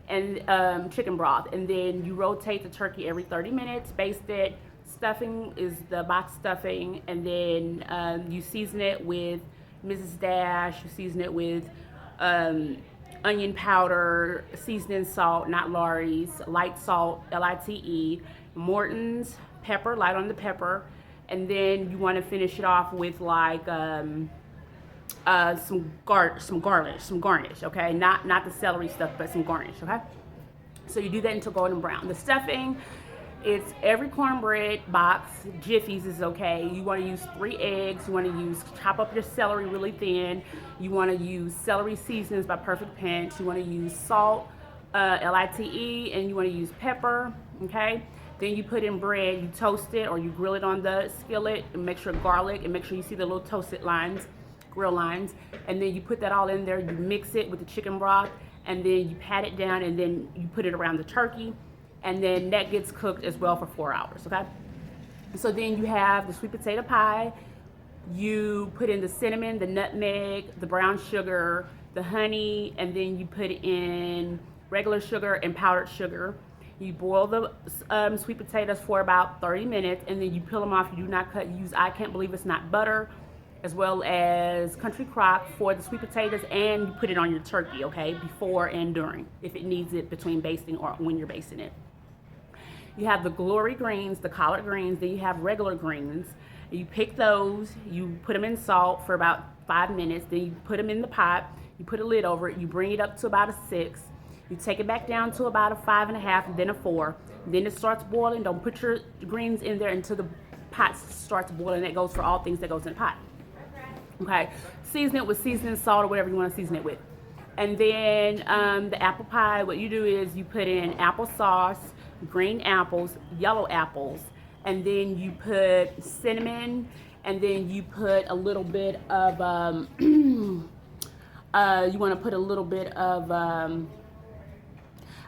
and chicken broth, and then you rotate the turkey every 30 minutes, baste it. Stuffing is the box stuffing, and then you season it with Mrs. Dash. You season it with onion powder, seasoning salt, not Lawry's, light salt, Lite, Morton's, pepper, light on the pepper, and then you want to finish it off with like some garnish, okay? Not the celery stuff, but some garnish, okay? So you do that until golden brown. The stuffing, it's every cornbread box. Jiffy's is okay. You want to use 3 eggs. You want to chop up your celery really thin. You want to use celery seasonings by Perfect Pinch. You want to use salt, Lite, and you want to use pepper, okay? Then you put in bread. You toast it or you grill it on the skillet, and make sure garlic, and make sure you see the little toasted lines, grill lines, and then you put that all in there. You mix it with the chicken broth, and then you pat it down, and then you put it around the turkey, and then that gets cooked as well for 4 hours, okay? So then you have the sweet potato pie. You put in the cinnamon, the nutmeg, the brown sugar, the honey, and then you put in regular sugar and powdered sugar. You boil the sweet potatoes for about 30 minutes, and then you peel them off. You do not cut. You use I Can't Believe It's Not butter, as well as country crock for the sweet potatoes, and you put it on your turkey, okay, before and during, if it needs it between basting or when you're basting it. You have the glory greens, the collard greens, then you have regular greens. You pick those, you put them in salt for about 5 minutes, then you put them in the pot, you put a lid over it, you bring it up to about a 6, you take it back down to about a 5.5, and then a 4. Then it starts boiling. Don't put your greens in there until the pot starts boiling. That goes for all things that goes in the pot. Okay, season it with seasoning salt or whatever you want to season it with. And then the apple pie, what you do is you put in applesauce, green apples, yellow apples, and then you put cinnamon, and then you put a little bit of you want to put a little bit of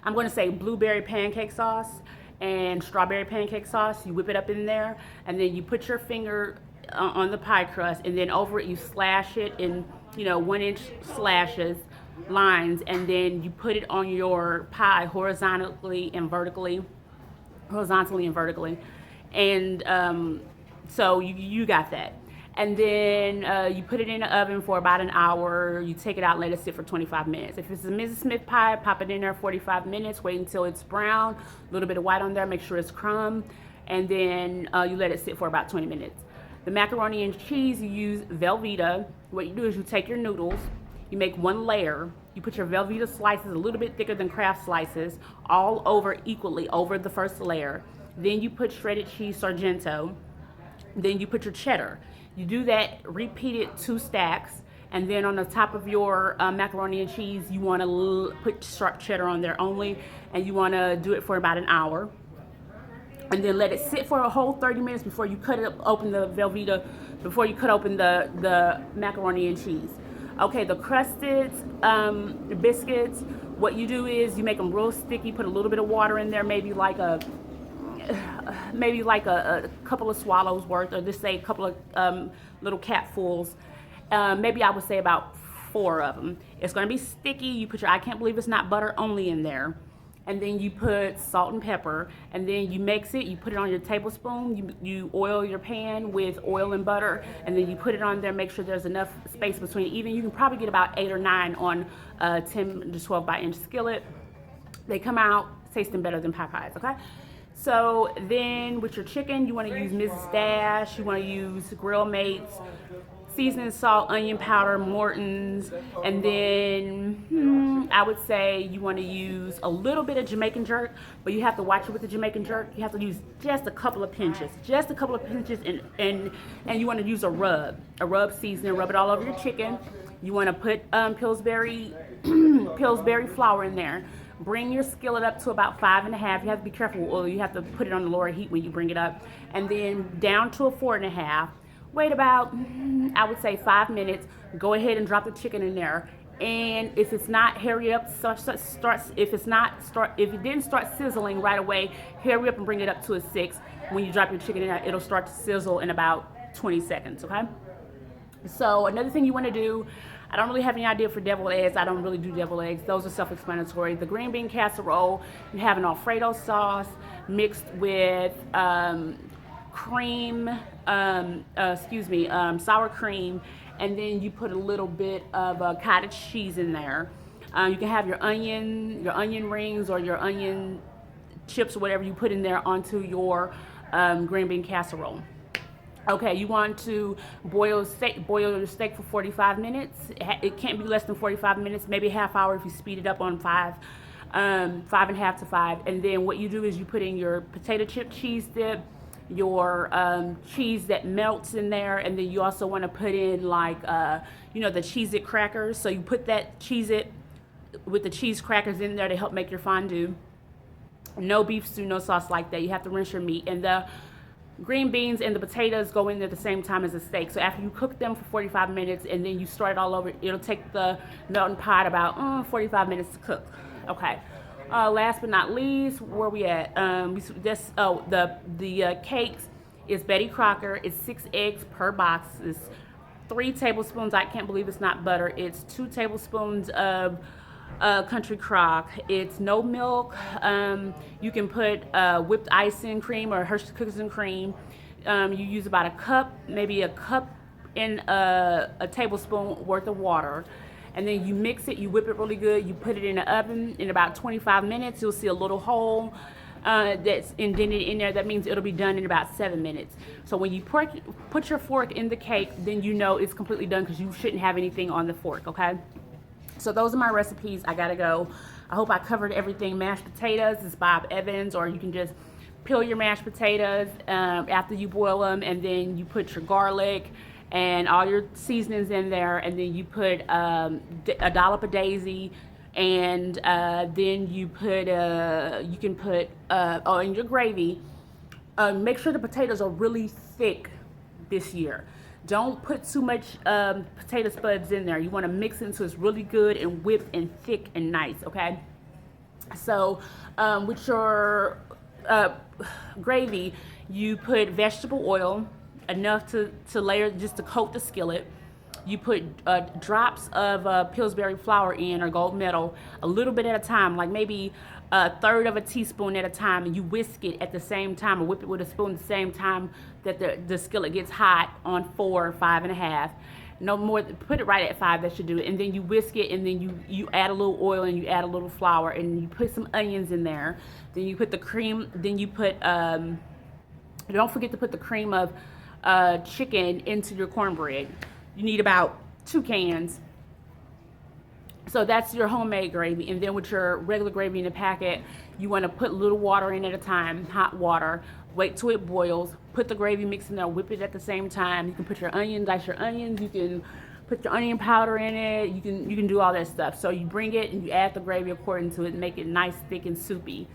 I'm going to say blueberry pancake sauce and strawberry pancake sauce. You whip it up in there, and then you put your finger on the pie crust, and then over it you slash it in 1-inch slashes, lines, and then you put it on your pie horizontally and vertically, and so you got that. And then you put it in the oven for about an hour. You take it out and let it sit for 25 minutes. If it's a Mrs. Smith pie, pop it in there 45 minutes. Wait until it's brown, a little bit of white on there. Make sure it's crumb, and then you let it sit for about 20 minutes. The macaroni and cheese, you use Velveeta. What you do is you take your noodles, you make one layer, you put your Velveeta slices, a little bit thicker than Kraft slices, all over equally over the first layer. Then you put shredded cheese Sargento. Then you put your cheddar. You do that, repeat it 2 stacks, and then on the top of your macaroni and cheese, you want to put sharp cheddar on there only, and you want to do it for about an hour. And then let it sit for a whole 30 minutes before you cut it open the Velveeta, before you cut open the macaroni and cheese. Okay, the crusted biscuits, what you do is you make them real sticky, put a little bit of water in there, maybe like a couple of swallows worth, or just say a couple of little capfuls. Maybe I would say about 4 of them. It's going to be sticky. You put your I Can't Believe It's Not butter only in there. And then you put salt and pepper, and then you mix it. You put it on your tablespoon. You oil your pan with oil and butter, and then you put it on there. Make sure there's enough space between. Even you can probably get about 8 or 9 on a 10 to 12 by inch skillet. They come out tasting better than pie pies. Okay. So then with your chicken, you want to use Mrs. Dash. You want to use Grill Mates, seasoning salt, onion powder, Morton's, and then I would say you want to use a little bit of Jamaican jerk, but you have to watch it with the Jamaican jerk. You have to use just a couple of pinches, and you want to use a rub seasoning, rub it all over your chicken. You want to put Pillsbury flour in there. Bring your skillet up to about 5.5. You have to be careful with oil. You have to put it on the lower heat when you bring it up, and then down to a 4.5. Wait about, I would say, 5 minutes. Go ahead and drop the chicken in there. And if it's not, hurry up. If it didn't start sizzling right away, hurry up and bring it up to a 6. When you drop your chicken in there, it'll start to sizzle in about 20 seconds. Okay. So another thing you want to do, I don't really have any idea for deviled eggs. I don't really do deviled eggs. Those are self-explanatory. The green bean casserole, you have an Alfredo sauce mixed with cream, sour cream, and then you put a little bit of cottage cheese in there. You can have your onion rings or your onion chips or whatever you put in there onto your green bean casserole. Okay, you want to boil your steak for 45 minutes. It can't be less than 45 minutes, maybe a half hour if you speed it up on 5.5 to 5. And then what you do is you put in your potato chip cheese dip, your cheese that melts in there, and then you also want to put in like the Cheez-It crackers. So you put that Cheez-It with the cheese crackers in there to help make your fondue. No beef stew, no sauce like that. You have to rinse your meat, and the green beans and the potatoes go in there at the same time as the steak. So after you cook them for 45 minutes and then you start it all over, it'll take the melting pot about 45 minutes to cook. Okay. Last but not least, where we at? The cakes is Betty Crocker. It's 6 eggs per box. It's 3 tablespoons. I can't believe it's not butter. It's 2 tablespoons of country crock. It's no milk. You can put whipped icing cream or Hershey's cookies and cream. You use about a cup, maybe a cup and a tablespoon worth of water, and then you mix it. You whip it really good. You put it in the oven in about 25 minutes. You'll see a little hole that's indented in there. That means it'll be done in about 7 minutes. So when you put your fork in the cake, then you know it's completely done because you shouldn't have anything on the fork. Okay. So those are my recipes. I gotta go. I hope I covered everything. Mashed potatoes is Bob Evans, or you can just peel your mashed potatoes after you boil them, and then you put your garlic and all your seasonings in there, and then you put a dollop of daisy, and then you put in your gravy. Make sure the potatoes are really thick this year. Don't put too much potato spuds in there. You want to mix it so it's really good and whipped and thick and nice, okay? So with your gravy, you put vegetable oil, enough to layer, just to coat the skillet. You put drops of Pillsbury flour in, or gold medal, a little bit at a time, like maybe a third of a teaspoon at a time, and you whisk it at the same time, or whip it with a spoon at the same time that the skillet gets hot on 4 or 5.5. No more, put it right at 5, that should do it. And then you whisk it, and then you add a little oil, and you add a little flour, and you put some onions in there. Then you put the cream, then you put, don't forget to put the cream of chicken into your cornbread. You need about 2 cans. So that's your homemade gravy. And then with your regular gravy in the packet, you want to put a little water in at a time, hot water. Wait till it boils. Put the gravy mix in there, whip it at the same time. You can put your onions, dice your onions. You can put your onion powder in it. You can do all that stuff. So you bring it and you add the gravy according to it and make it nice, thick, and soupy.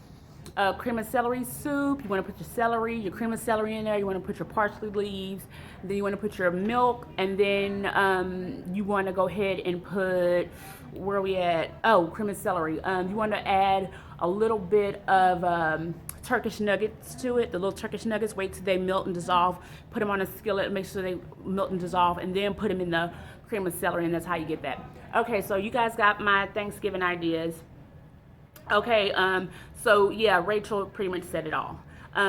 Cream of celery soup. You want to put your celery, your cream of celery in there. You want to put your parsley leaves. Then you want to put your milk, and then you want to go ahead and put, where are we at? Oh, cream of celery. You want to add a little bit of Turkish nuggets to it. The little Turkish nuggets. Wait till they melt and dissolve. Put them on a skillet. Make sure they melt and dissolve, and then put them in the cream of celery, and that's how you get that. Okay, so you guys got my Thanksgiving ideas. Okay, so yeah, Rachel pretty much said it all.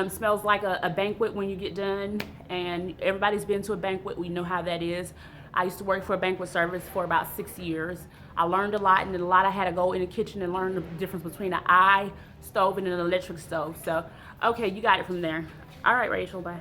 Smells like a banquet when you get done, and everybody's been to a banquet. We know how that is. I used to work for a banquet service for about 6 years. I learned a lot, and a lot I had to go in the kitchen and learn the difference between an eye stove and an electric stove. So, okay, you got it from there. All right, Rachel, bye.